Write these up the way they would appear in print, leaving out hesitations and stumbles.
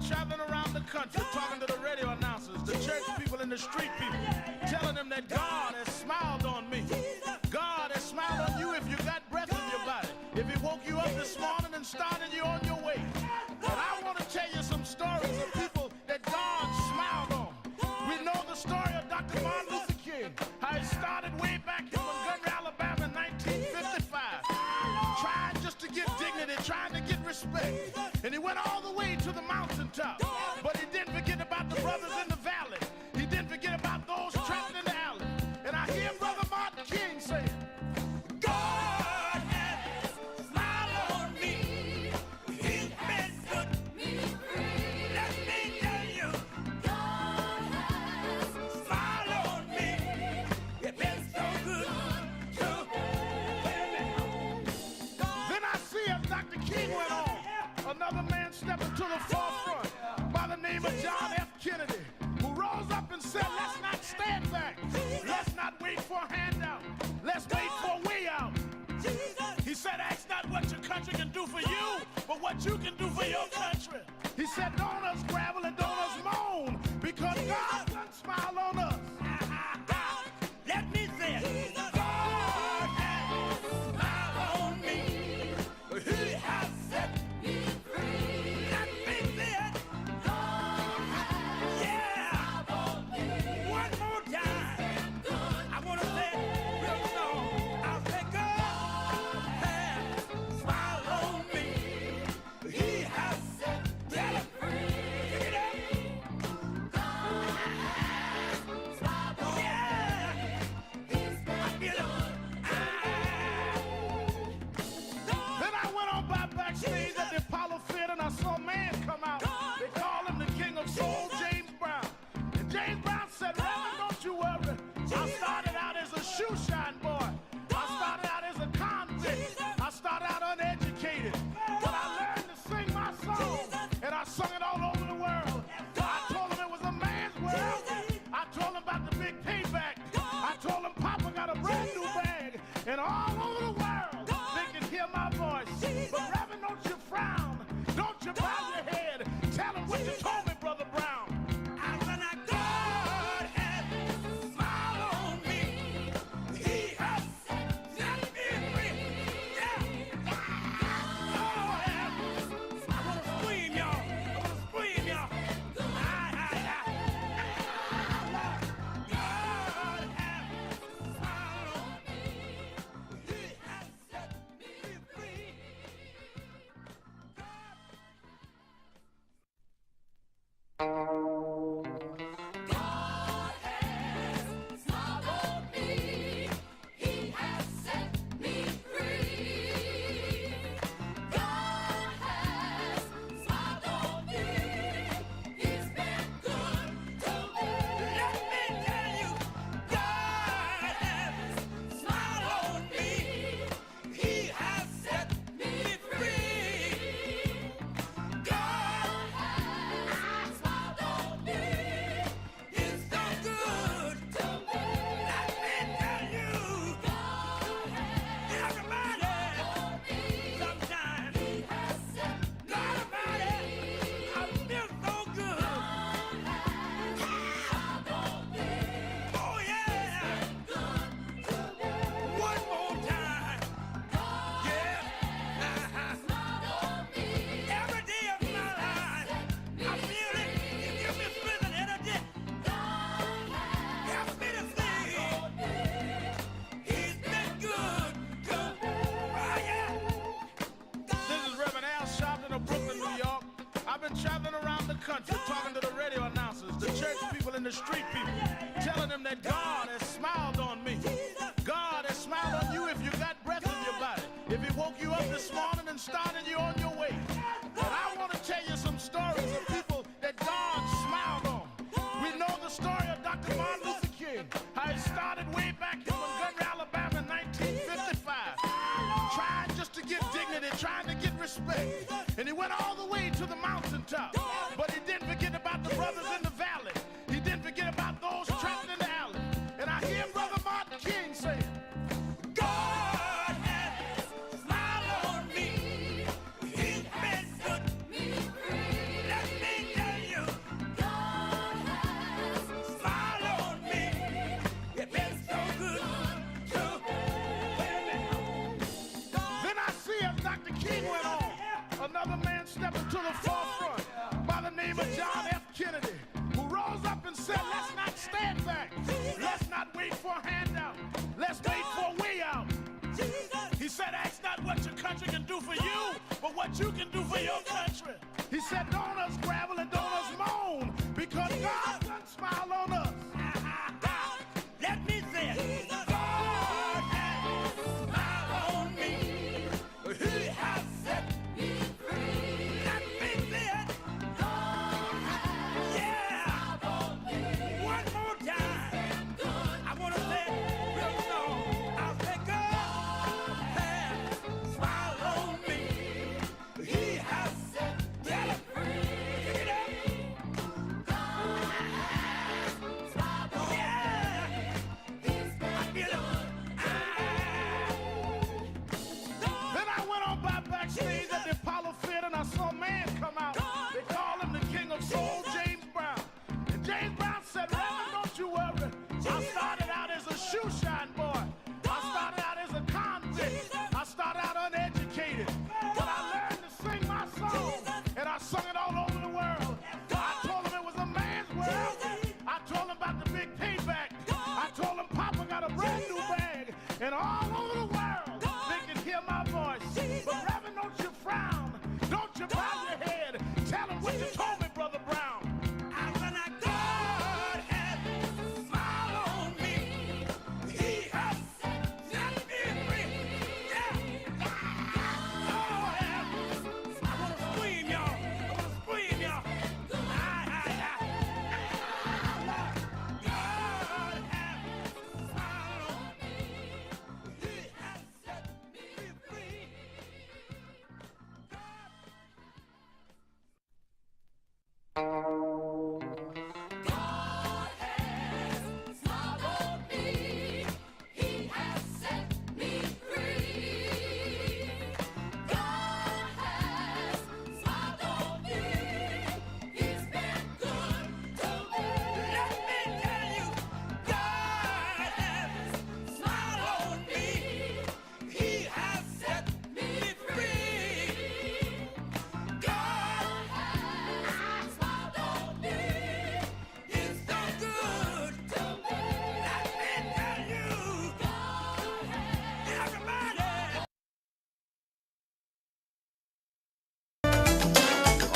traveling around the country talking to the radio announcers, the church people and the street people, telling them that God has smiled on me. God has smiled on you if you got breath in your body, if he woke you up this morning and started you on your way. But I want to tell you some stories of people that God smiled on. We know the story of Dr. Martin Luther King, how he started way back in Montgomery, Alabama in 1955, trying just to get dignity, trying to get respect. And he went all the way to the mountaintop. But he didn't forget about the brothers in the valley. He didn't forget about those trapped in the alley. And I hear Brother Martin King saying, God has smiled on me. He's been good to me. Let me tell you, God has smiled on me. It's been so good to me. Then I see as Dr. King went on, another man stepping to the forefront by the name of John F. Kennedy, who rose up and said, let's not stand back. Let's not wait for a handout. Let's wait for a way out. He said, ask not what your country can do for you, but what you can do for your country. He said, don't us gravel and don't us moan, because God done smile on us. Let me say it. God has smiled on me. He has set me free. Let me say it. God has smiled on me. One more time. I want to say it real slow. I'll say God has smiled on me. He has set me free. Pick it up. God has smiled on me. He's been good. Then I went on by backstage at the Apollo Theater and I saw a man come out. They call him the King of Soul, James Brown. And James Brown said, Reverend, don't you worry. I started out as a shoe shine boy. I started out as a convict. I started out uneducated. But I learned to sing my song. And I sung it all over the world. I told him it was a man's world. I told him about the big payback. I told him Papa got a brand new bag. And all over the world, they can hear my voice. But Reverend, don't you frown. Don't you bow your head. Tell him what you told me, Brother Brown. I said, now God has smiled on me. He has set me free. Yeah. Oh, yeah. I want to scream, y'all. I want to scream, y'all. God has smiled on me. He has set me free. God has smiled on me. He has set me free. God has smiled on me. He's been good to me. Let me tell you, God has smiled on me. He has set me free. God has smiled on me. He's so good to me. Let me tell you, God has everybody, sometimes, He has set God about it. I feel so good. Oh yeah. One more time. Yeah. Every day of my life, I feel it. It gives me strength and energy. Helps me to sing. He's been good to me. Oh yeah. This is Reverend Al Sharpton of Brooklyn, New York. I've been traveling around the country talking to the radio announcers, the church people and the street people, telling them that God has smiled on me. God has smiled on you if you got breath in your body, if he woke you up this morning and started you on your way. But I want to tell you some stories of people that God smiled on. We know the story of Dr. Martin Luther King, how he started way back in Montgomery, Alabama in 1955, trying just to get dignity, trying to get respect. And he went all the way to the mountaintop. But he didn't forget about the brothers in the valley. He didn't forget about those trapped in the alley. And I hear Brother Martin King saying, God has smiled on me. do for you, but what you can do for your country. He said, don't us gravel and don't us moan, because God done smile on us. Let me say it. God has smiled on me. He has set me free. Let me say it. God has smiled on me. One more time. I want to say it real slow. I'll say God has smiled on me. He has set me free. Pick it up. God has smiled on me. Then I went on by backstage at the Apollo Theater and I saw a man come out. They call him the King of Soul, James Brown. And James Brown said, Reverend, don't you worry. I started out as a shoe shine boy. I started out as a convict. I started out uneducated. But I learned to sing my song. And I sung it all over the world. I told him it was a man's world. I told him about the big payback. I told him Papa got a brand new bag. And all over the world, they can hear my voice. But Reverend, don't you frown. Don't you bow your head. Tell him what you told me, Brother Brown. God has smiled on me. He has set me free. Yeah. Oh, yeah. I want to scream, y'all. I want to scream, y'all. God has smiled on me. He has set me free. God has smiled on me. He has set me free. God has smiled on me. He's been good to me. Let me tell you, God has smiled on me. He has set me free. God has smiled on me. He's done good to me. Let me tell you, God has everybody.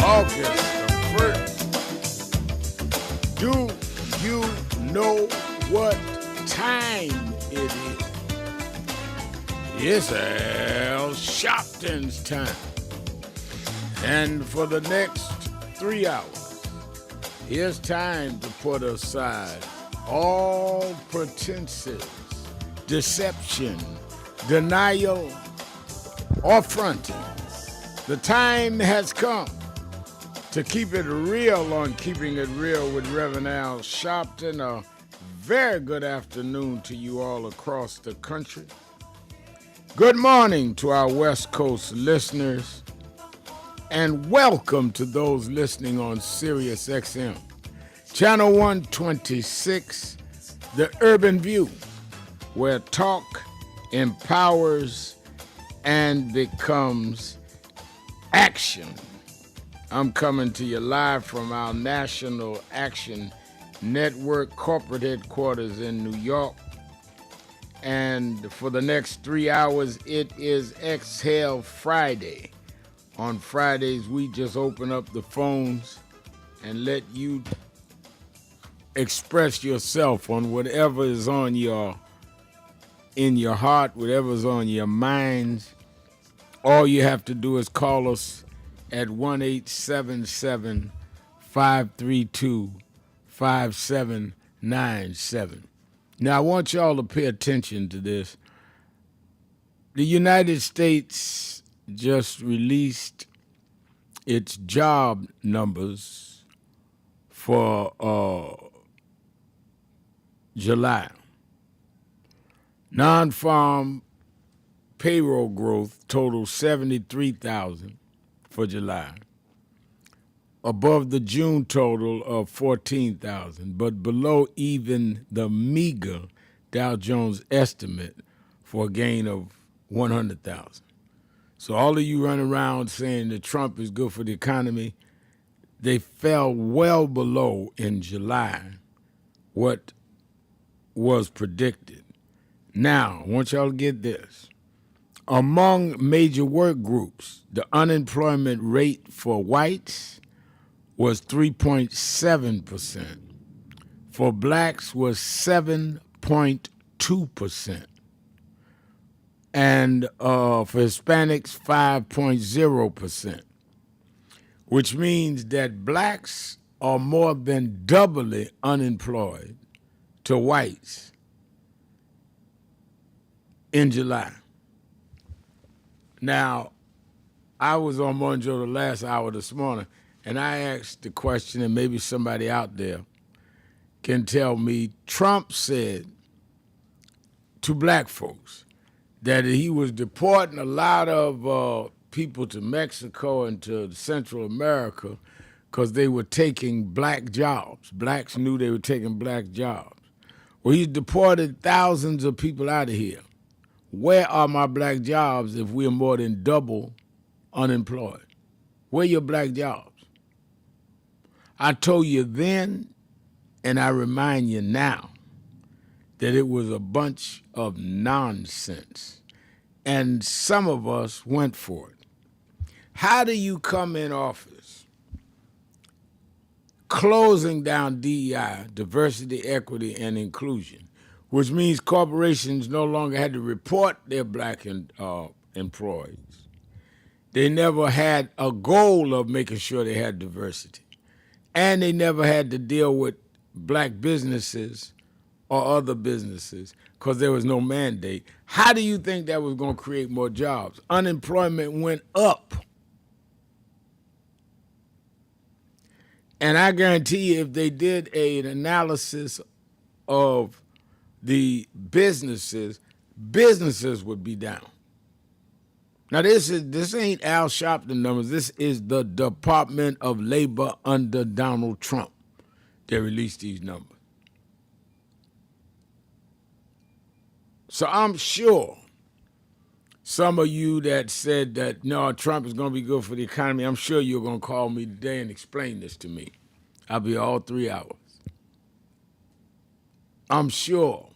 August the 1st. Do you know what time it is? It's Al Sharpton's time. And for the next 3 hours, it's time to put aside all pretenses, deception, denial, or fronting. The time has come to keep it real on Keeping It Real with Reverend Al Sharpton. A very good afternoon to you all across the country. Good morning to our West Coast listeners, and welcome to those listening on Sirius XM, Channel 126, The Urban View, where talk empowers and becomes action. I'm coming to you live from our National Action Network corporate headquarters in New York. And for the next 3 hours, it is Exhale Friday. On Fridays, we just open up the phones and let you express yourself on whatever is on in your heart, whatever's on your minds. All you have to do is call us at 1-877-532-5797. Now, I want y'all to pay attention to this. The United States just released its job numbers for July. Non-farm payroll growth totaled 73,000 for July, above the June total of 14,000, but below even the meager Dow Jones estimate for a gain of 100,000. So all of you run around saying that Trump is good for the economy, they fell well below in July what was predicted. Now, I want y'all to get this. Among major work groups, the unemployment rate for whites was 3.7%. For blacks was 7.2%. And for Hispanics, 5.0%, which means that blacks are more than doubly unemployed to whites in July. Now, I was on Morning Joe the last hour this morning, and I asked the question, and maybe somebody out there can tell me. Trump said to black folks that he was deporting a lot of people to Mexico and to Central America because they were taking black jobs. Blacks knew they were taking black jobs. Well, he's deported thousands of people out of here. Where are my black jobs if we're more than double unemployed? Where are your black jobs? I told you then, and I remind you now, that it was a bunch of nonsense. And some of us went for it. How do you come in office closing down DEI, diversity, equity, and inclusion, which means corporations no longer had to report their black employees. They never had a goal of making sure they had diversity. And they never had to deal with black businesses or other businesses because there was no mandate. How do you think that was going to create more jobs? Unemployment went up. And I guarantee you, if they did an analysis of the businesses would be down. Now, this ain't Al Sharpton numbers. This is the Department of Labor under Donald Trump. They released these numbers. So I'm sure some of you that said that, no, Trump is going to be good for the economy, I'm sure you're going to call me today and explain this to me. I'll be all 3 hours. I'm sure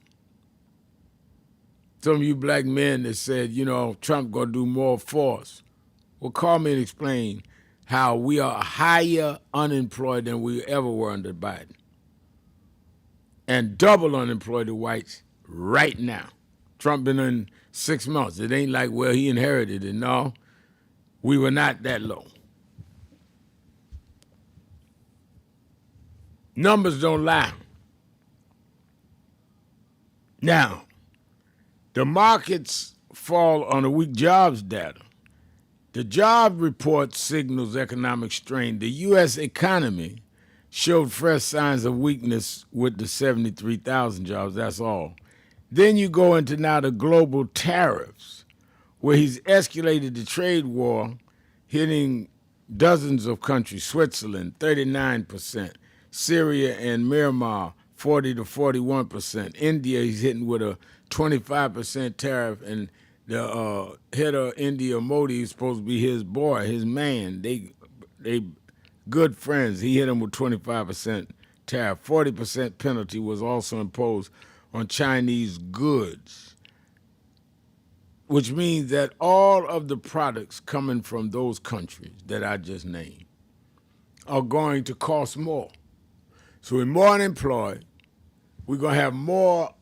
some of you black men that said, Trump going to do more for us, well, call me and explain how we are higher unemployed than we ever were under Biden and double unemployed to whites right now. Trump been in 6 months. It ain't like, well, he inherited it. No, we were not that low. Numbers don't lie. Now, the markets fall on the weak jobs data. The job report signals economic strain. The U.S. economy showed fresh signs of weakness with the 73,000 jobs, that's all. Then you go into now the global tariffs, where he's escalated the trade war, hitting dozens of countries. Switzerland, 39%. Syria and Myanmar, 40 to 41%. India, he's hitting with a 25% tariff, and the head of India, Modi, is supposed to be his boy, his man. They good friends. He hit him with 25% tariff. 40% penalty was also imposed on Chinese goods, which means that all of the products coming from those countries that I just named are going to cost more. So we're more unemployed. We're going to have more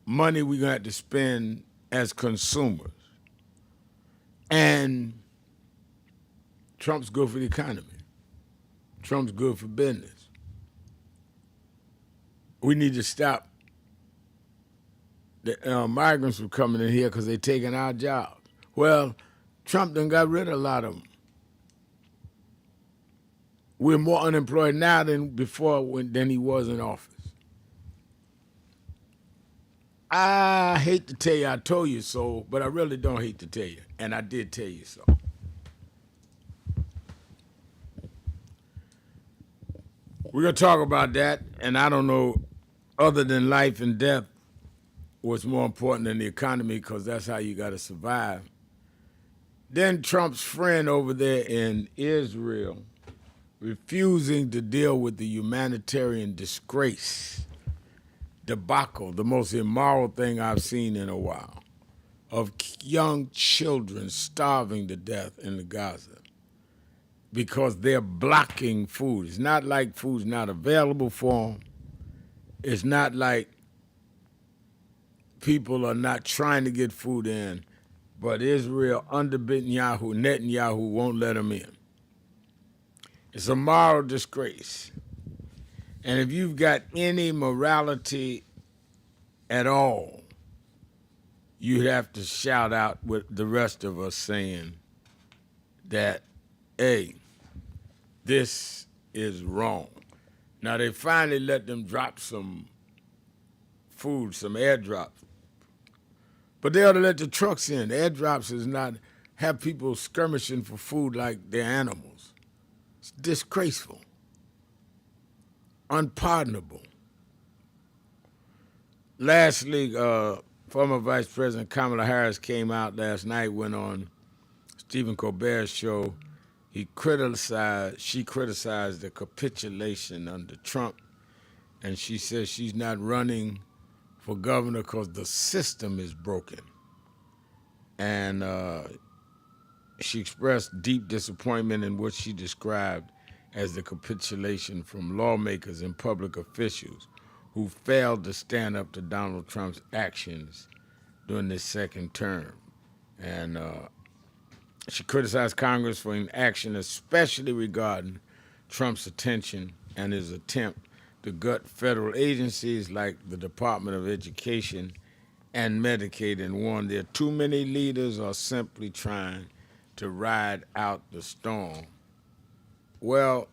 money we're going to have to spend as consumers. And Trump's good for the economy. Trump's good for business. We need to stop the migrants from coming in here because they're taking our jobs. Well, Trump done got rid of a lot of them. We're more unemployed now than before than he was in office. I hate to tell you I told you so, but I really don't hate to tell you, and I did tell you so. We're going to talk about that, and I don't know, other than life and death, what's more important than the economy, because that's how you got to survive. Then Trump's friend over there in Israel refusing to deal with the humanitarian disgrace, debacle, the most immoral thing I've seen in a while. of young children starving to death in the Gaza because they're blocking food. It's not like food's not available for them. It's not like people are not trying to get food in, but Israel under Netanyahu won't let them in. It's a moral disgrace. And if you've got any morality at all, you'd have to shout out with the rest of us saying that, hey, this is wrong. Now, they finally let them drop some food, some airdrops. But they ought to let the trucks in. Airdrops is not have people skirmishing for food like they're animals. It's disgraceful, unpardonable. Lastly, former Vice President Kamala Harris came out last night, went on Stephen Colbert's show. She criticized the capitulation under Trump, and she says she's not running for governor because the system is broken. And she expressed deep disappointment in what she described as the capitulation from lawmakers and public officials who failed to stand up to Donald Trump's actions during this second term. And she criticized Congress for inaction, especially regarding Trump's attention and his attempt to gut federal agencies like the Department of Education and Medicaid, and warned there are too many leaders are simply trying to ride out the storm. Well,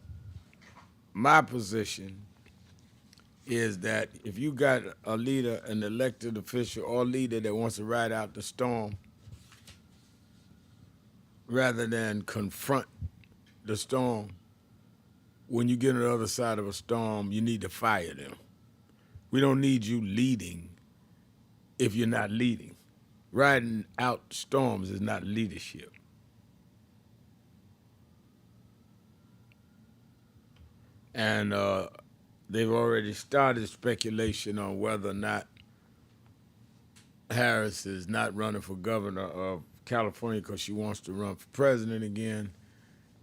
my position is that if you got a leader, an elected official or leader that wants to ride out the storm, rather than confront the storm, when you get on the other side of a storm, you need to fire them. We don't need you leading if you're not leading. Riding out storms is not leadership. And they've already started speculation on whether or not Harris is not running for governor of California because she wants to run for president again.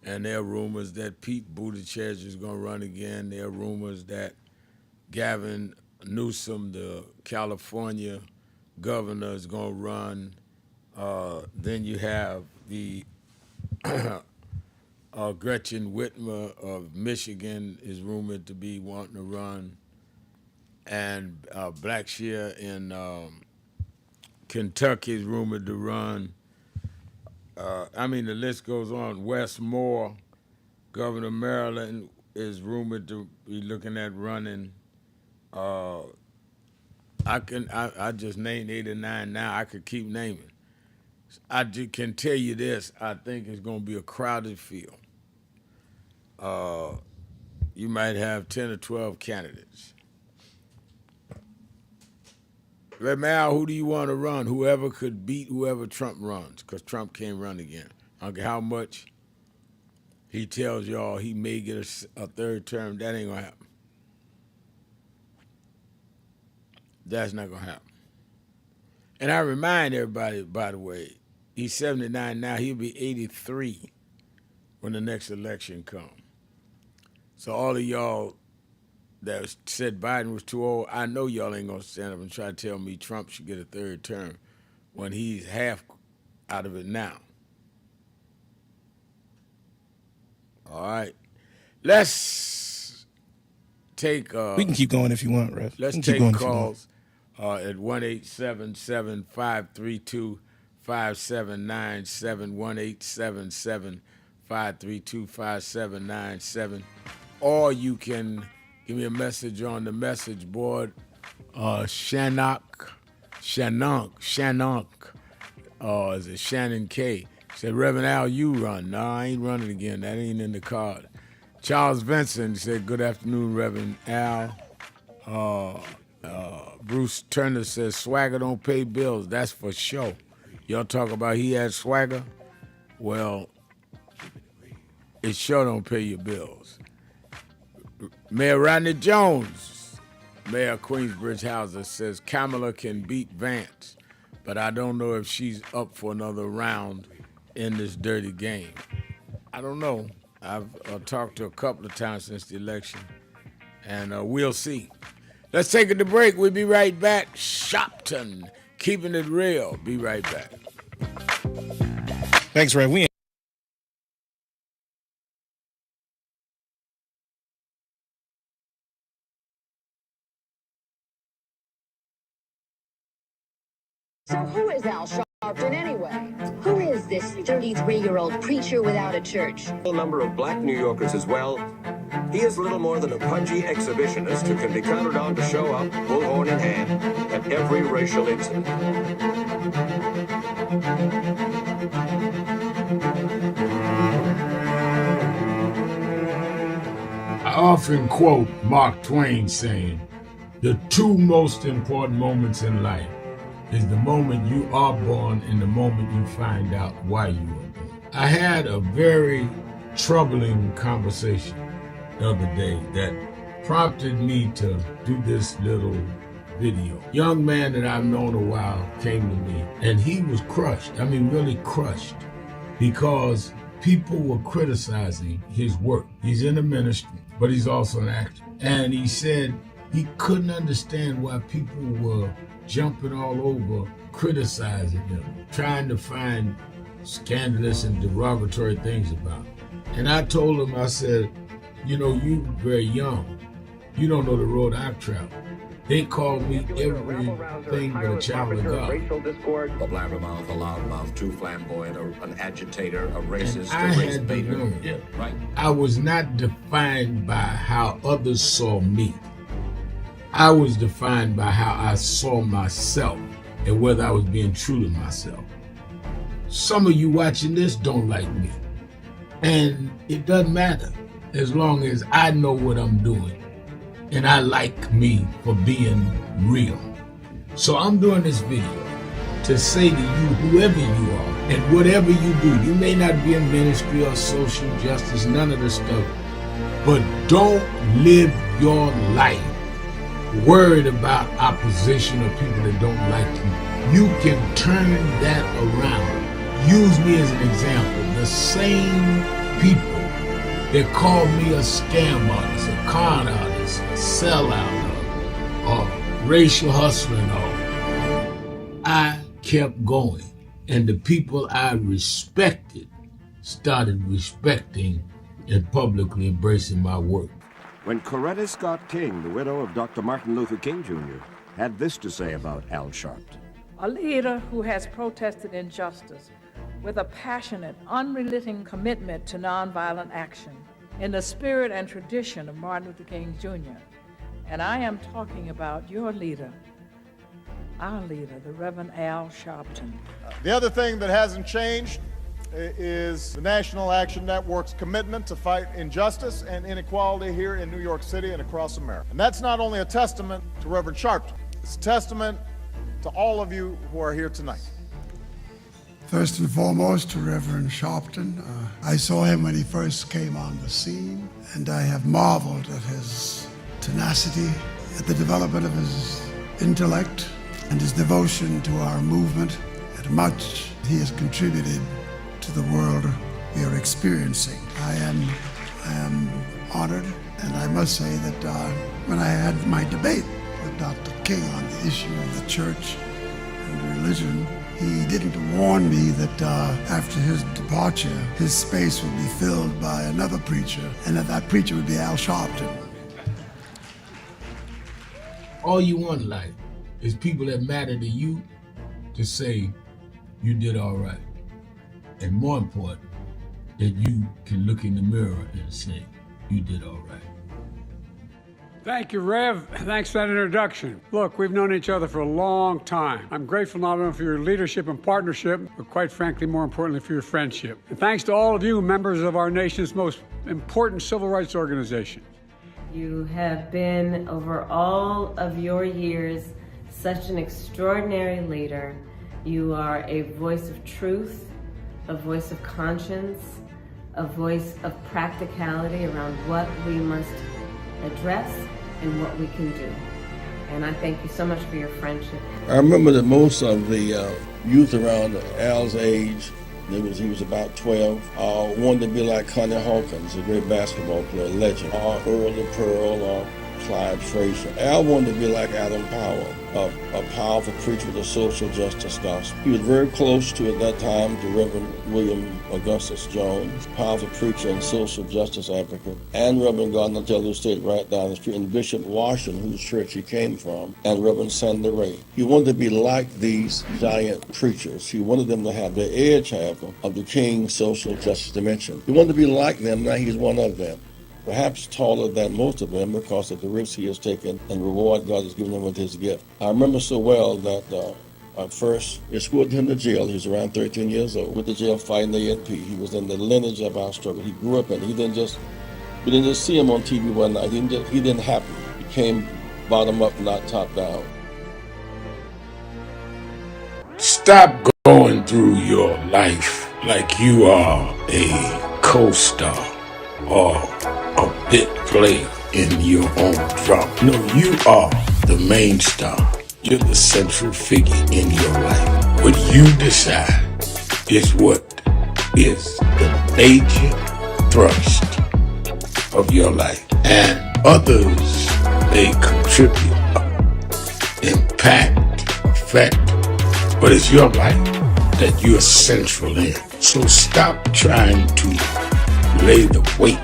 And there are rumors that Pete Buttigieg is going to run again. There are rumors that Gavin Newsom, the California governor, is going to run. Then you have the Gretchen Whitmer of Michigan is rumored to be wanting to run. And Blackshear in Kentucky is rumored to run. The list goes on. Wes Moore, governor of Maryland, is rumored to be looking at running. I just named 8 or 9 now. I could keep naming. I can tell you this. I think it's going to be a crowded field. You might have 10 or 12 candidates. Right now, who do you want to run? Whoever could beat whoever Trump runs, because Trump can't run again. I don't care how much he tells y'all he may get a third term. That ain't going to happen. That's not going to happen. And I remind everybody, by the way, he's 79 now. He'll be 83 when the next election comes. So all of y'all that said Biden was too old, I know y'all ain't going to stand up and try to tell me Trump should get a third term when he's half out of it now. All right. Let's take... we can keep going if you want, Rev. Let's take calls at 1-877-532-5797, 1-877-532-5797, or you can give me a message on the message board. Shannock, is it Shannon K? Said, Reverend Al, you run. No, I ain't running again. That ain't in the card. Charles Vincent said, good afternoon, Reverend Al. Bruce Turner says, swagger don't pay bills. That's for sure. Y'all talk about he had swagger? Well, it sure don't pay your bills. Mayor Rodney Jones, Mayor Queensbridge Hauser, says Kamala can beat Vance, but I don't know if she's up for another round in this dirty game. I don't know. I've talked to her a couple of times since the election, and we'll see. Let's take it to break. We'll be right back. Sharpton, keeping it real. Be right back. Thanks, Rev. So who is Al Sharpton anyway? Who is this 33-year-old preacher without a church? A number of black New Yorkers as well. He is little more than a pudgy exhibitionist who can be counted on to show up, bullhorn in hand, at every racial incident. I often quote Mark Twain saying, the two most important moments in life is the moment you are born and the moment you find out why you were born. I had a very troubling conversation the other day that prompted me to do this little video. Young man that I've known a while came to me and he was crushed. I mean, really crushed, because people were criticizing his work. He's in the ministry, but he's also an actor. And he said he couldn't understand why people were jumping all over, criticizing him, trying to find scandalous and derogatory things about him. And I told him, I said, you know, you very young. You don't know the road I've traveled. They call me everything but a child of God. A blabbermouth, a loudmouth, too flamboyant, an agitator, a racist, I had to know. Yeah, right. I was not defined by how others saw me. I was defined by how I saw myself and whether I was being true to myself. Some of you watching this don't like me. And it doesn't matter as long as I know what I'm doing and I like me for being real. So I'm doing this video to say to you, whoever you are and whatever you do, you may not be in ministry or social justice, none of this stuff, but don't live your life worried about opposition or people that don't like you. You can turn that around. Use me as an example. The same people that call me a scam artist, a con artist, a sellout, or racial hustler and all, I kept going. And the people I respected started respecting and publicly embracing my work. When Coretta Scott King, the widow of Dr. Martin Luther King Jr., had this to say about Al Sharpton. A leader who has protested injustice with a passionate, unrelenting commitment to nonviolent action in the spirit and tradition of Martin Luther King Jr. And I am talking about your leader, our leader, the Reverend Al Sharpton. The other thing that hasn't changed is the National Action Network's commitment to fight injustice and inequality here in New York City and across America. And that's not only a testament to Reverend Sharpton, it's a testament to all of you who are here tonight. First and foremost, to Reverend Sharpton. I saw him when he first came on the scene, and I have marveled at his tenacity, at the development of his intellect, and his devotion to our movement, and much he has contributed to the world we are experiencing. I am honored, and I must say that when I had my debate with Dr. King on the issue of the church and religion, he didn't warn me that after his departure, his space would be filled by another preacher, and that preacher would be Al Sharpton. All you want in life is people that matter to you to say you did all right. And more important, that you can look in the mirror and say you did all right. Thank you, Rev. Thanks for that introduction. Look, we've known each other for a long time. I'm grateful not only for your leadership and partnership, but quite frankly, more importantly, for your friendship. And thanks to all of you, members of our nation's most important civil rights organization. You have been, over all of your years, such an extraordinary leader. You are a voice of truth, a voice of conscience, a voice of practicality around what we must address and what we can do. And I thank you so much for your friendship. I remember that most of the youth around Al's age, he was about 12, wanted to be like Connie Hawkins, a great basketball player, legend, or Earl the Pearl, or Clyde Frazier. Al wanted to be like Adam Powell, a powerful preacher with a social justice gospel. He was very close to, at that time, to Reverend William Augustus Jones, powerful preacher and social justice advocate, and Reverend Gardner Taylor stayed right down the street, and Bishop Washington, whose church he came from, and Reverend Sandy Ray. He wanted to be like these giant preachers. He wanted them to have the edge, however, of the King's social justice dimension. He wanted to be like them, now he's one of them. Perhaps taller than most of them because of the risks he has taken and the reward God has given him with his gift. I remember so well that first escorted him to jail. He was around 13 years old with the jail fighting the ANP. He was in the lineage of our struggle. He grew up in it. We didn't just see him on TV one night. He didn't happen. He came bottom up, not top down. Stop going through your life like you are a co-star or a bit player in your own drama. No, you are the main star. You're the central figure in your life. What you decide is what is the major thrust of your life. And others may contribute, impact, affect, but it's your life that you're central in. So stop trying to lay the weight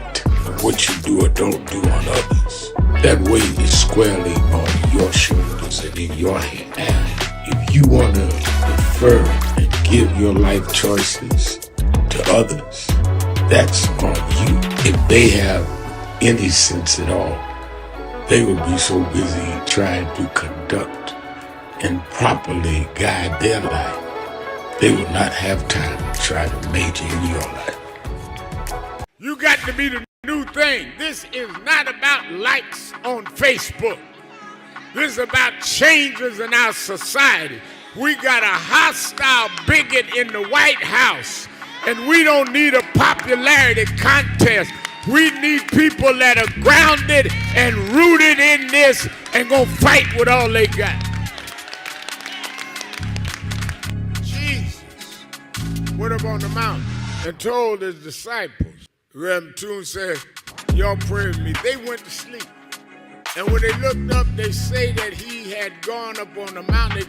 of what you do or don't do on others. That weight is squarely on your shoulders and in your hand. And if you want to defer and give your life choices to others, that's on you. If they have any sense at all, they will be so busy trying to conduct and properly guide their life, they will not have time to try to major in your life. You got to be the new thing. This is not about likes on Facebook. This is about changes in our society. We got a hostile bigot in the White House, and we don't need a popularity contest. We need people that are grounded and rooted in this and gonna fight with all they got. Jesus went up on the mountain and told his disciples. Reverend Toon said, y'all pray with me. They went to sleep. And when they looked up, they say that he had gone up on the mountain. They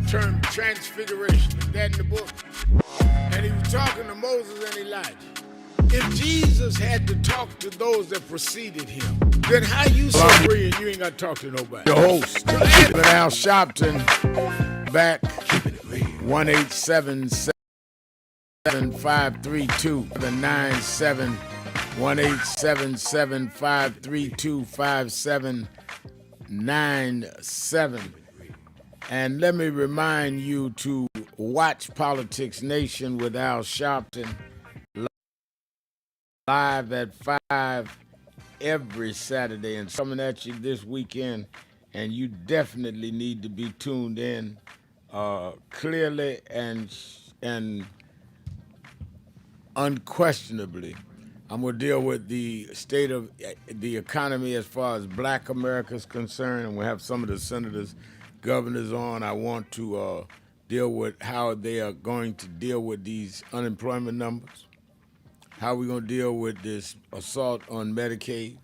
turned transfiguration. Is that in the book? And he was talking to Moses and Elijah. If Jesus had to talk to those that preceded him, then how you so free and you ain't got to talk to nobody? The host, Al Sharpton, back 1-877-532-97, 1-877-532-5797. And let me remind you to watch Politics Nation with Al Sharpton live at 5 every Saturday and coming at you this weekend. And you definitely need to be tuned in clearly and unquestionably. I'm going to deal with the state of the economy as far as Black America is concerned, and we'll have some of the senators, governors on. I want to deal with how they are going to deal with these unemployment numbers, how we're going to deal with this assault on Medicaid.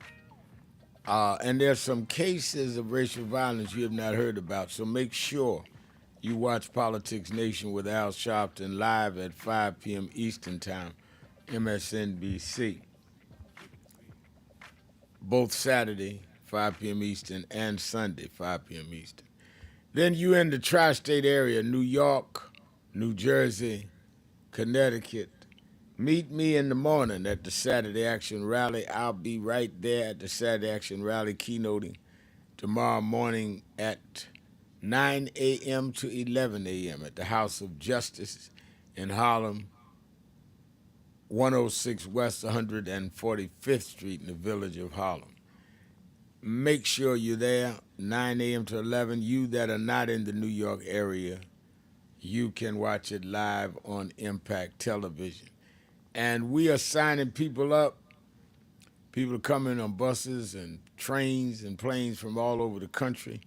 And there's some cases of racial violence you have not heard about, so make sure you watch Politics Nation with Al Sharpton live at 5 p.m. Eastern Time, MSNBC. Both Saturday, 5 p.m. Eastern, and Sunday, 5 p.m. Eastern. Then you in the tri-state area, New York, New Jersey, Connecticut. Meet me in the morning at the Saturday Action Rally. I'll be right there at the Saturday Action Rally keynoting tomorrow morning at 9 a.m. to 11 a.m. at the House of Justice in Harlem, 106 West 145th Street in the village of Harlem. Make sure you're there, 9 a.m. to 11. You that are not in the New York area, you can watch it live on Impact Television. And we are signing people up. People are coming on buses and trains and planes from all over the country.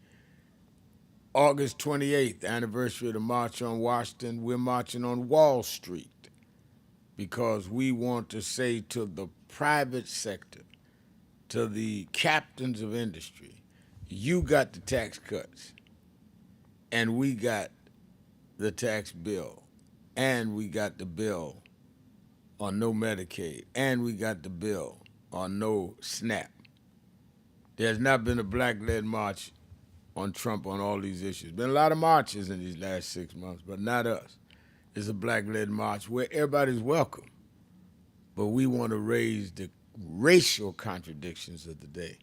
August 28th, anniversary of the March on Washington, we're marching on Wall Street because we want to say to the private sector, to the captains of industry, you got the tax cuts, and we got the tax bill, and we got the bill on no Medicaid, and we got the bill on no SNAP. There's not been a black-led march on Trump on all these issues. Been a lot of marches in these last 6 months, but not us. It's a black-led march where everybody's welcome, but we want to raise the racial contradictions of the day.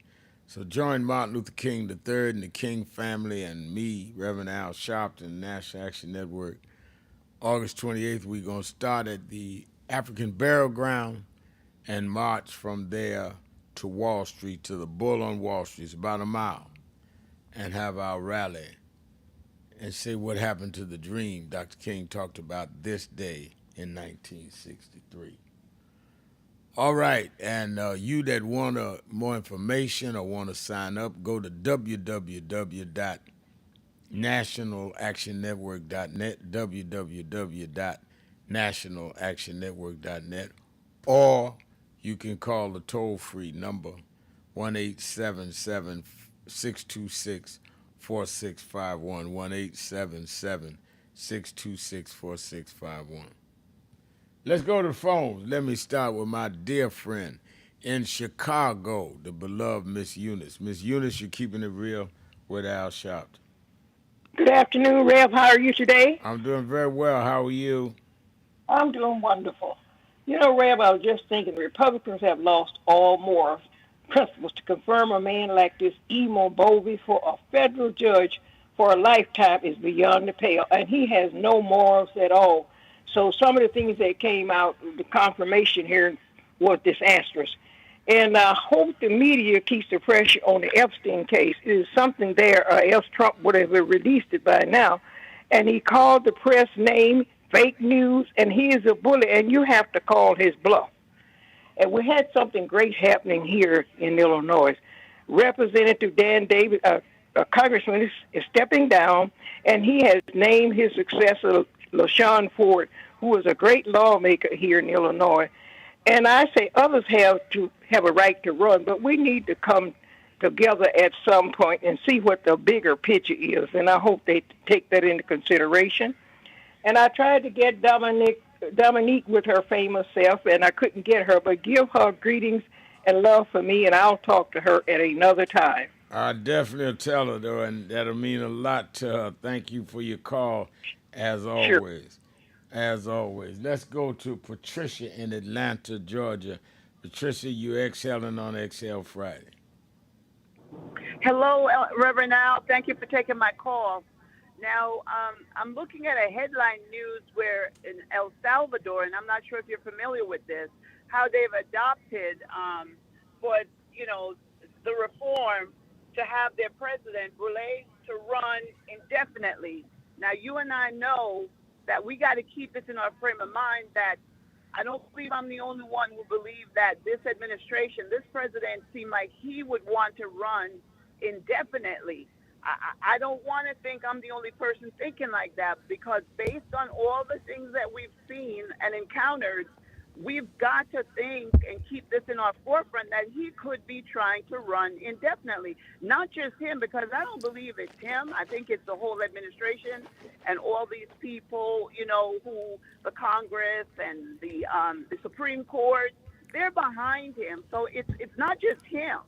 So join Martin Luther King III and the King family and me, Reverend Al Sharpton, National Action Network. August 28th, we're going to start at the African Burial Ground and march from there to Wall Street, to the Bull on Wall Street. It's about a mile. And have our rally and say what happened to the dream Dr. King talked about this day in 1963. All right, and you that want more information or want to sign up, go to www.nationalactionnetwork.net, www.nationalactionnetwork.net, or you can call the toll-free number 1-877-626-4651, 1-877-626-4651. Let's go to the phones. Let me start with my dear friend in Chicago, the beloved Miss Eunice. Miss Eunice, you're keeping it real with Al Sharpton. Good afternoon, Rev. How are you today? I'm doing very well. How are you? I'm doing wonderful. You know, Rev, I was just thinking the Republicans have lost all moral principles to confirm a man like this Emo Bovey for a federal judge for a lifetime is beyond the pale, and he has no morals at all. So some of the things that came out, the confirmation here was disastrous. And I hope the media keeps the pressure on the Epstein case. There's something there, or else Trump would have released it by now. And he called the press name fake news, and he is a bully, and you have to call his bluff. And we had something great happening here in Illinois. Representative Dan Davis, a congressman, is stepping down, and he has named his successor, LaShawn Ford, who is a great lawmaker here in Illinois. And I say others have a right to run, but we need to come together at some point and see what the bigger picture is. And I hope they take that into consideration. And I tried to get Dominique with her famous self, and I couldn't get her, but give her greetings and love for me, and I'll talk to her at another time. I definitely tell her, though, and that'll mean a lot to her. Thank you for your call, as always. Sure. As always. Let's go to Patricia in Atlanta, Georgia. Patricia, you're exhaling on Exhale Friday. Hello, Reverend Al. Thank you for taking my call. Now, I'm looking at a headline news where in El Salvador, and I'm not sure if you're familiar with this, how they've adopted for, the reform to have their president, Boulay, to run indefinitely. Now, you and I know that we got to keep this in our frame of mind that I don't believe I'm the only one who believes that this administration, this president seemed like he would want to run indefinitely. I don't want to think I'm the only person thinking like that, because based on all the things that we've seen and encountered, we've got to think and keep this in our forefront that he could be trying to run indefinitely. Not just him, because I don't believe it's him. I think it's the whole administration and all these people, who the Congress and the Supreme Court, they're behind him. So it's not just him.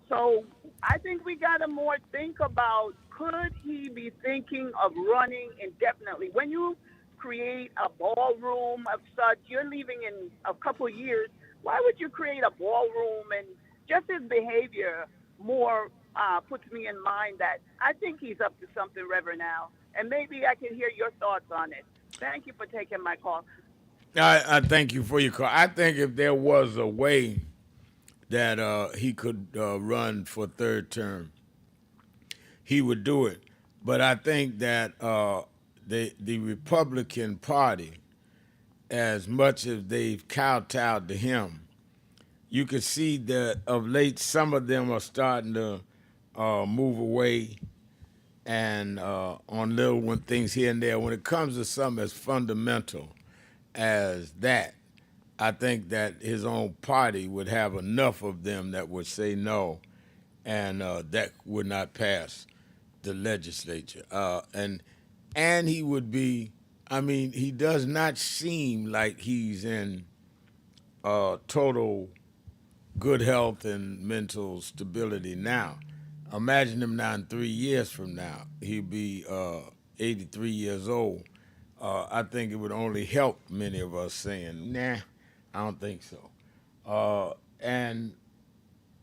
So I think we got to more think about, could he be thinking of running indefinitely? When you create a ballroom of such, you're leaving in a couple of years. Why would you create a ballroom? And just his behavior more puts me in mind that I think he's up to something, Reverend Al. And maybe I can hear your thoughts on it. Thank you for taking my call. I thank you for your call. I think if there was a way that he could run for third term, he would do it. But I think that the Republican Party, as much as they've kowtowed to him, you could see that of late some of them are starting to move away and on little one things here and there. When it comes to something as fundamental as that, I think that his own party would have enough of them that would say no, and that would not pass the legislature. And he would be. I mean, he does not seem like he's in total good health and mental stability now. Imagine him now in 3 years from now. He'd be 83 years old. I think it would only help many of us saying, nah, I don't think so. And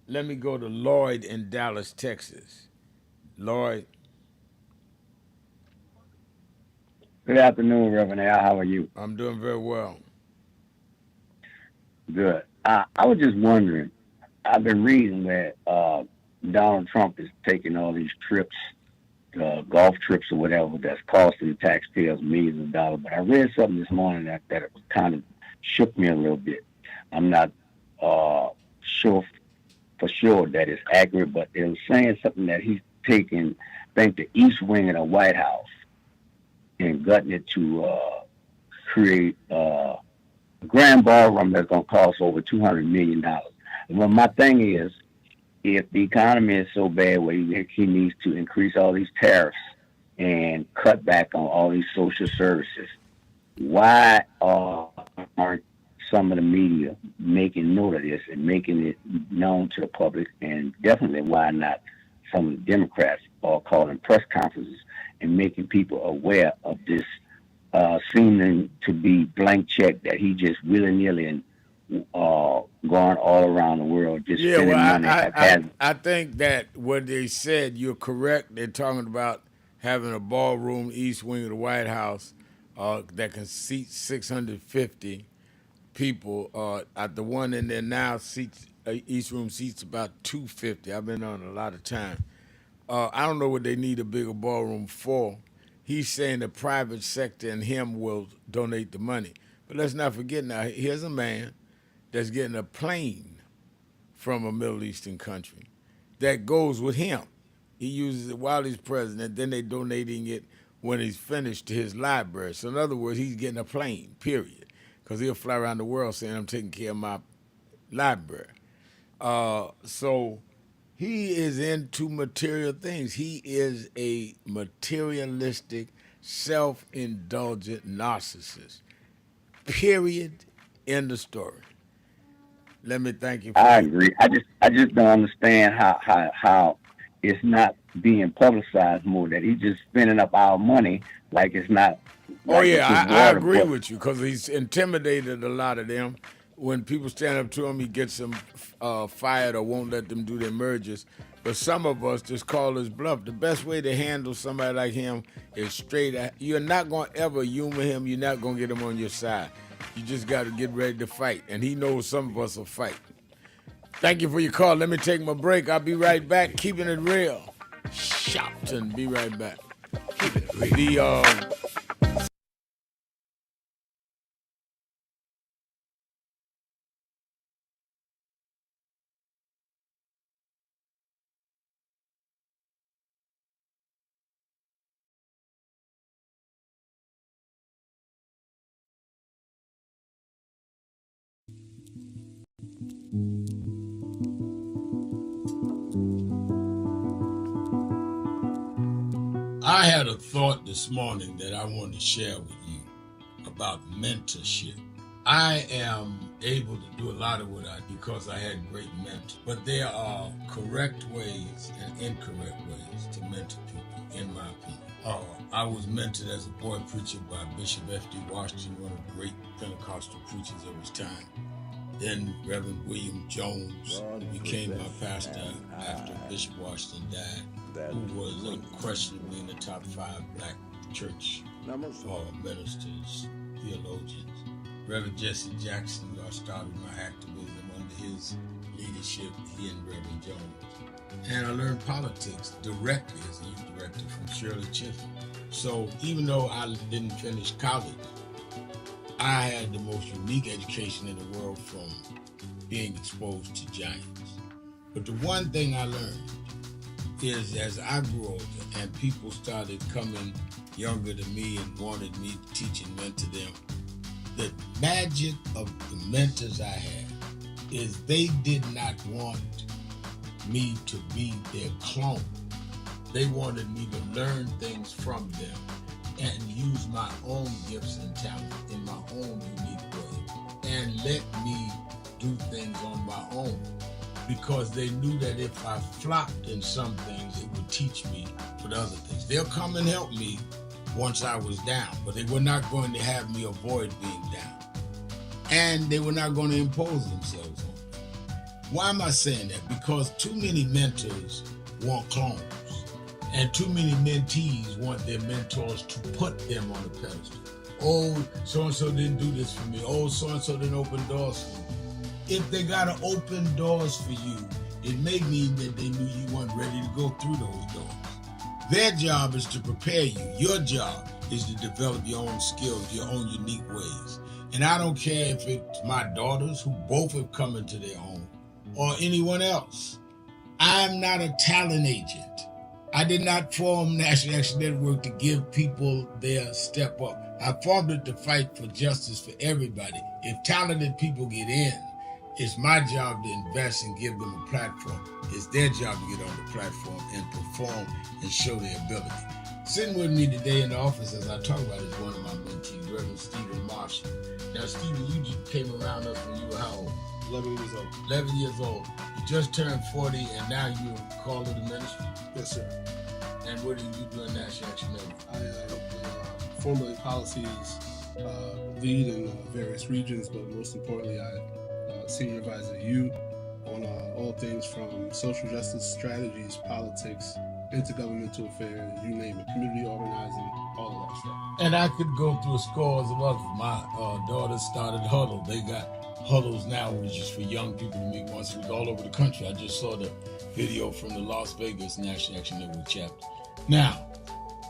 let me go to Lloyd in Dallas, Texas. Lloyd. Good afternoon, Reverend Al. How are you? I'm doing very well. Good. I was just wondering, I've been reading that Donald Trump is taking all these trips, golf trips or whatever, that's costing the taxpayers millions of dollars. But I read something this morning that kind of shook me a little bit. I'm not sure for sure that it's accurate, but it was saying something that he's taking, I think, the East Wing of the White House and gutting it to create a grand ballroom that's going to cost over $200 million. Well, my thing is, if the economy is so bad where he needs to increase all these tariffs and cut back on all these social services, why aren't some of the media making note of this and making it known to the public? And definitely why not some of the Democrats are calling press conferences and making people aware of this seeming to be blank check that he just willy-nilly and going all around the world just spending money. I think that what they said, you're correct. They're talking about having a ballroom, East Wing of the White House, that can seat 650 people. The one in there now seats, East Room seats about 250. I've been on a lot of time. I don't know what they need a bigger ballroom for. He's saying the private sector and him will donate the money. But let's not forget now, here's a man that's getting a plane from a Middle Eastern country that goes with him. He uses it while he's president, then they're donating it when he's finished to his library. So in other words, he's getting a plane, period, because he'll fly around the world saying, I'm taking care of my library. So he is into material things. He is a materialistic, self-indulgent narcissist. Period. End of story. Let me thank you. I agree. I just don't understand how it's not being publicized more. That he's just spending up our money like it's not. Oh yeah, I agree with you because he's intimidated a lot of them. When people stand up to him, he gets them fired or won't let them do their mergers. But some of us just call his bluff. The best way to handle somebody like him is straight. You're not going to ever humor him. You're not going to get him on your side. You just got to get ready to fight. And he knows some of us will fight. Thank you for your call. Let me take my break. I'll be right back. Keeping it real. Sharpton. Be right back. Keeping it real. I had a thought this morning that I wanted to share with you about mentorship. I am able to do a lot of what I do because I had great mentors, but there are correct ways and incorrect ways to mentor people, in my opinion. I was mentored as a boy preacher by Bishop F.D. Washington, one of the great Pentecostal preachers of his time. Then Reverend William Jones, who became my pastor after Bishop Washington died, who was unquestionably in the top 5 black church ministers, theologians. Reverend Jesse Jackson, who I started my activism under his leadership, he and Reverend Jones. And I learned politics directly as a youth director from Shirley Chisholm. So even though I didn't finish college, I had the most unique education in the world from being exposed to giants. But the one thing I learned is as I grew older and people started coming younger than me and wanted me to teach and mentor them, the magic of the mentors I had is they did not want me to be their clone. They wanted me to learn things from them and use my own gifts and talents in my own unique way and let me do things on my own, because they knew that if I flopped in some things, it would teach me for the other things. They'll come and help me once I was down, but they were not going to have me avoid being down. And they were not going to impose themselves on me. Why am I saying that? Because too many mentors want clones, and too many mentees want their mentors to put them on a pedestal. Oh, so-and-so didn't do this for me. Oh, so-and-so didn't open doors for me. If they got to open doors for you, it may mean that they knew you weren't ready to go through those doors. Their job is to prepare you. Your job is to develop your own skills, your own unique ways. And I don't care if it's my daughters, who both have come into their own, or anyone else. I'm not a talent agent. I did not form National Action Network to give people their step up. I formed it to fight for justice for everybody. If talented people get in, it's my job to invest and give them a platform. It's their job to get on the platform and perform and show their ability. Sitting with me today in the office as I talk about it is one of my mentees, Reverend Stephen Marshall. Now, Stephen, you just came around us when you were how old? 11 years old. 11 years old. You just turned 40 and now you're called to the ministry? Yes, sir. And what do you do in National Action Network? I help formulate policies, lead in various regions, but most importantly, I senior advisor to you on all things from social justice strategies, politics, intergovernmental affairs, you name it, community organizing, all of that stuff. And I could go through scores of others. My daughter started Huddle. They got Huddles now, which is for young people to meet once a week all over the country. I just saw the video from the Las Vegas National Action Network chapter. Now,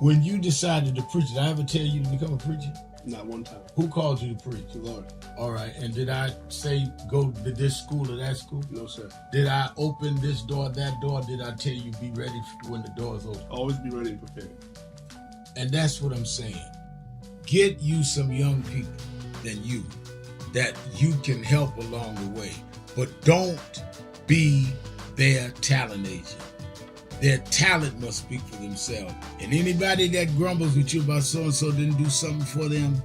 when you decided to preach, did I ever tell you to become a preacher? Not one time. Who called you to preach? The Lord. All right. And did I say go to this school or that school? No, sir. Did I open this door, that door? Did I tell you be ready when the doors open? Always be ready and prepared. And that's what I'm saying. Get you some young people than you that you can help along the way. But don't be their talent agent. Their talent must speak for themselves. And anybody that grumbles with you about so-and-so didn't do something for them,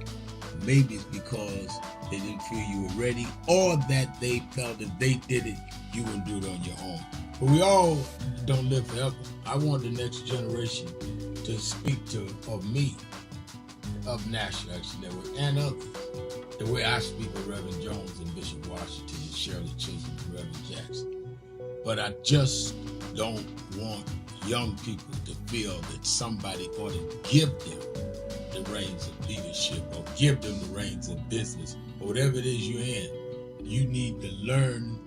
maybe it's because they didn't feel you were ready, or that they felt if they did it, you wouldn't do it on your own. But we all don't live forever. I want the next generation to speak of me, of National Action Network, and others, the way I speak of Reverend Jones and Bishop Washington and Shirley Chisholm and Reverend Jackson. But I just don't want young people to feel that somebody ought to give them the reins of leadership or give them the reins of business or whatever it is you're in. You need to learn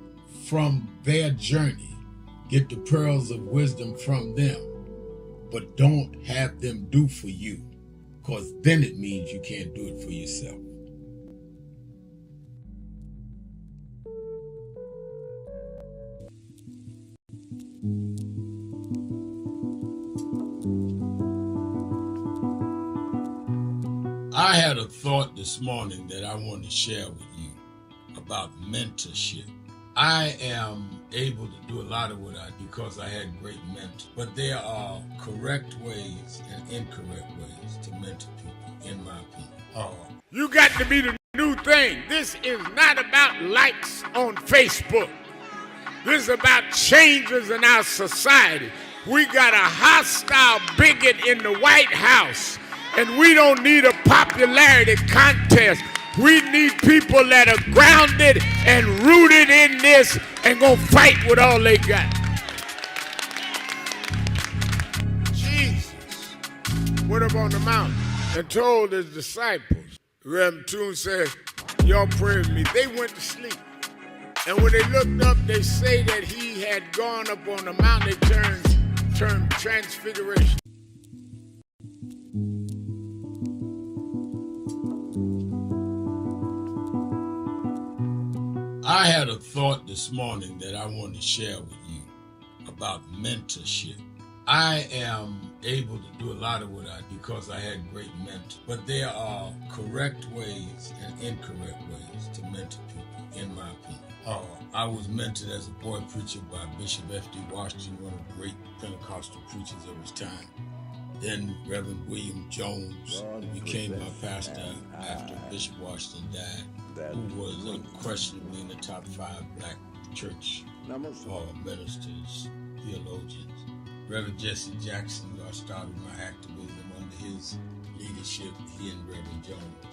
from their journey, get the pearls of wisdom from them, but don't have them do for you, because then it means you can't do it for yourself. I had a thought this morning that I want to share with you about mentorship. I am able to do a lot of what I do because I had great mentors, but there are correct ways and incorrect ways to mentor people, in my opinion. You got to be the new thing. This is not about likes on Facebook. This is about changes in our society. We got a hostile bigot in the White House, and we don't need a popularity contest. We need people that are grounded and rooted in this and gonna fight with all they got. Jesus went up on the mountain and told his disciples. Reverend Toon said, y'all pray with me. They went to sleep. And when they looked up, they say that he had gone up on the mountain. They turned transfiguration. I had a thought this morning that I want to share with you about mentorship. I am able to do a lot of what I do because I had great mentors. But there are correct ways and incorrect ways to mentor people, in my opinion. I was mentored as a boy preacher by Bishop F.D. Washington, one of the great Pentecostal preachers of his time. Then Reverend William Jones, who became my pastor after Bishop Washington died, who was unquestionably in the top 5 black church ministers, theologians. Reverend Jesse Jackson, who I started my activism under his leadership, he and Reverend Jones.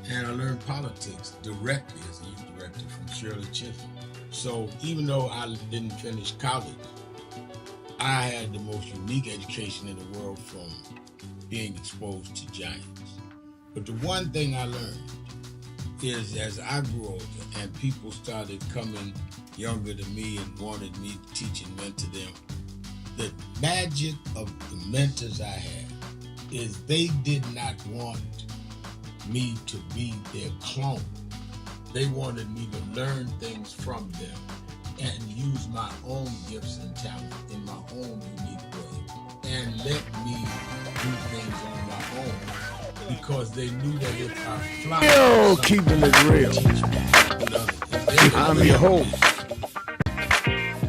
And I learned politics directly as a youth director from Shirley Chisholm. So even though I didn't finish college, I had the most unique education in the world from being exposed to giants. But the one thing I learned is as I grew older and people started coming younger than me and wanted me to teach and mentor them, the magic of the mentors I had is they did not want me to be their clone. They wanted me to learn things from them and use my own gifts and talent in my own unique way and let me do things on my own because they knew that if I fly, Yo, keeping it real. I'm your host,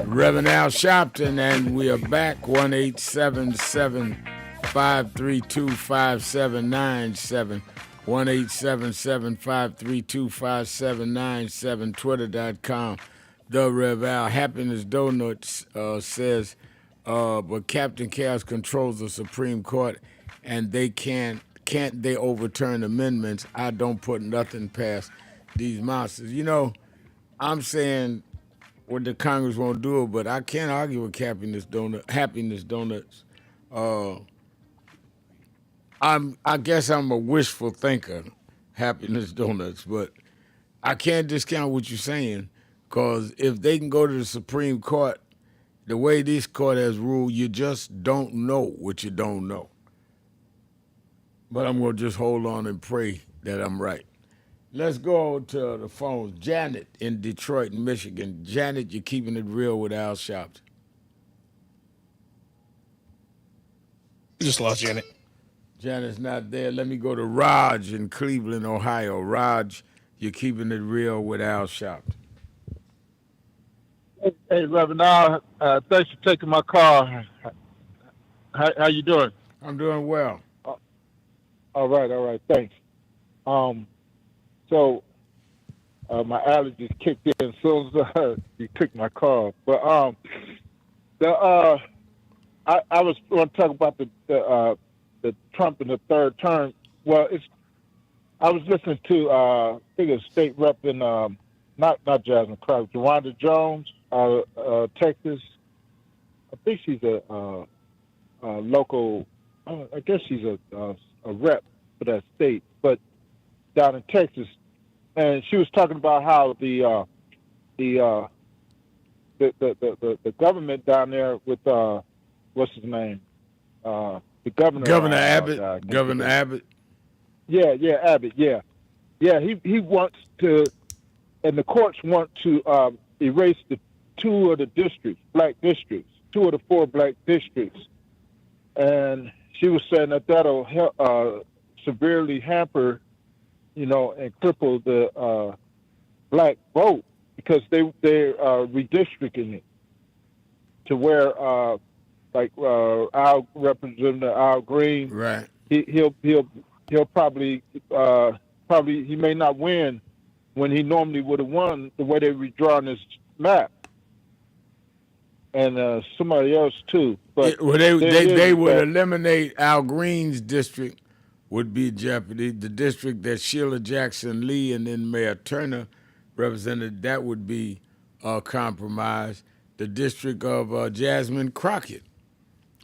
Reverend Al Sharpton, and we are back. 1-877-532-5797. 1-877-532-5797. Twitter.com. The Rev Al. Happiness Donuts says, but Captain Chaos controls the Supreme Court, and they can't they overturn amendments? I don't put nothing past these monsters. You know, I'm saying what the Congress won't do it, but I can't argue with Happiness Donuts. I guess I'm a wishful thinker, Happiness Donuts, but I can't discount what you're saying, because if they can go to the Supreme Court, the way this court has ruled, you just don't know what you don't know. But I'm going to just hold on and pray that I'm right. Let's go to the phones. Janet in Detroit, Michigan. Janet, you're keeping it real with Al Sharpton. You just lost Janet. Janet's not there. Let me go to Raj in Cleveland, Ohio. Raj, you're keeping it real with Al Sharpton. Hey, Reverend Al, thanks for taking my call. How you doing? I'm doing well. All right, thanks. So my allergies kicked in as soon as you took my call. But I was going to talk about the Trump in the third term. Well, I was listening to I think a state rep in not Jasmine Crockett, Rhonda Jones, Texas. I think she's a local. I guess she's a rep for that state, but down in Texas, and she was talking about how the government down there with what's his name, the governor Abbott, Governor Abbott. Yeah, Abbott. Yeah. He wants to, and the courts want to erase the two of the districts, black districts, 2 of the 4 black districts, and she was saying that that'll help, severely hamper, and cripple the black vote because they're redistricting it to where, like our Representative Al Green, right? He'll probably he may not win when he normally would have won the way they redrawn this map, and somebody else too. But they would eliminate Al Green's district. Would be jeopardy. The district that Sheila Jackson Lee and then Mayor Turner represented, that would be compromised. The district of Jasmine Crockett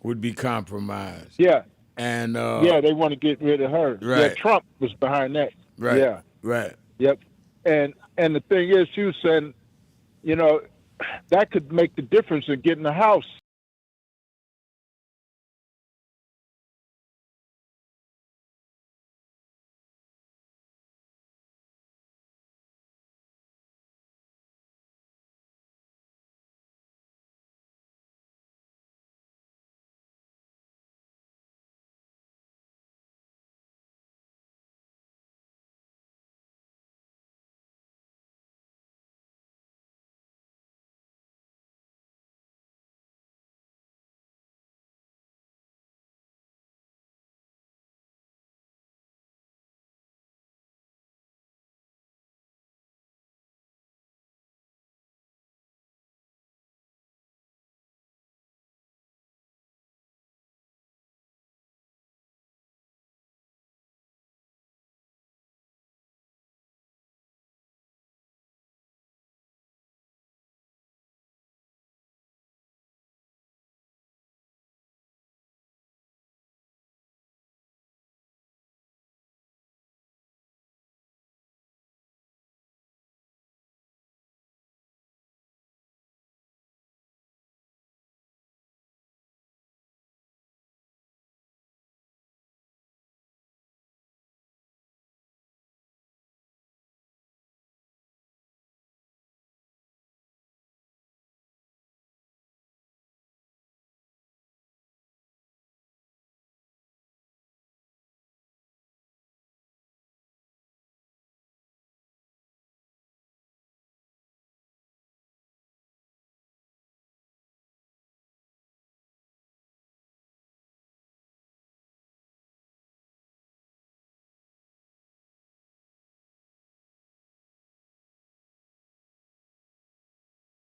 would be compromised. Yeah. And they want to get rid of her. Right. Yeah, Trump was behind that. Right. Yeah. Right. Yep. And the thing is, she was saying, that could make the difference in getting the House